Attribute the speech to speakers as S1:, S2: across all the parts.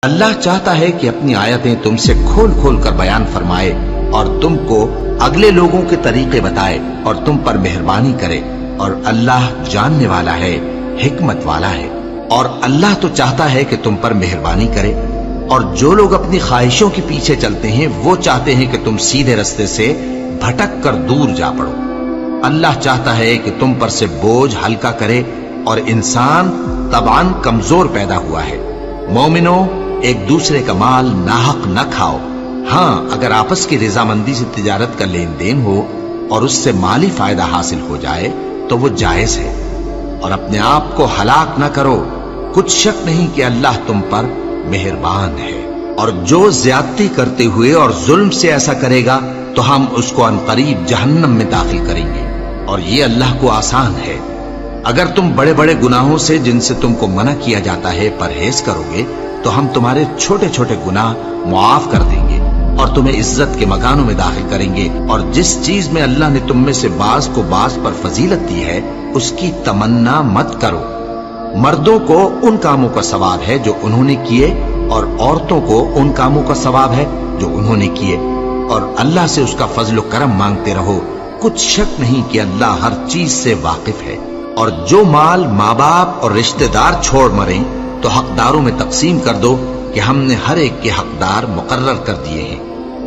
S1: اللہ چاہتا ہے کہ اپنی آیتیں تم سے کھول کھول کر بیان فرمائے اور تم کو اگلے لوگوں کے طریقے بتائے اور تم پر مہربانی کرے، اور اللہ جاننے والا ہے، حکمت والا ہے۔ اور اللہ تو چاہتا ہے کہ تم پر مہربانی کرے، اور جو لوگ اپنی خواہشوں کے پیچھے چلتے ہیں وہ چاہتے ہیں کہ تم سیدھے رستے سے بھٹک کر دور جا پڑو۔ اللہ چاہتا ہے کہ تم پر سے بوجھ ہلکا کرے، اور انسان طبعاً کمزور پیدا ہوا ہے۔ مومنو، ایک دوسرے کا مال ناحق نہ کھاؤ۔ ہاں، اگر آپس کی رضامندی سے تجارت کا لین دین ہو اور اس سے مالی فائدہ حاصل ہو جائے تو وہ جائز ہے، اور اپنے آپ کو ہلاک نہ کرو، کچھ شک نہیں کہ اللہ تم پر مہربان ہے۔ اور جو زیادتی کرتے ہوئے اور ظلم سے ایسا کرے گا تو ہم اس کو عنقریب جہنم میں داخل کریں گے، اور یہ اللہ کو آسان ہے۔ اگر تم بڑے بڑے گناہوں سے جن سے تم کو منع کیا جاتا ہے پرہیز کرو گے تو ہم تمہارے چھوٹے چھوٹے گناہ معاف کر دیں گے اور تمہیں عزت کے مکانوں میں داخل کریں گے۔ اور جس چیز میں اللہ نے تم میں سے بعض کو بعض پر فضیلت دی ہے اس کی تمنا مت کرو۔ مردوں کو ان کاموں کا ثواب ہے جو انہوں نے کیے، اور عورتوں کو ان کاموں کا ثواب ہے جو انہوں نے کیے، اور اللہ سے اس کا فضل و کرم مانگتے رہو، کچھ شک نہیں کہ اللہ ہر چیز سے واقف ہے۔ اور جو مال ماں باپ اور رشتہ دار چھوڑ مریں تو حقداروں میں تقسیم کر دو کہ ہم نے ہر ایک کے حقدار مقرر کر دیے ہیں،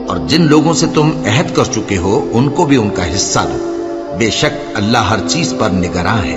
S1: اور جن لوگوں سے تم عہد کر چکے ہو ان کو بھی ان کا حصہ دو، بے شک اللہ ہر چیز پر نگراں ہے۔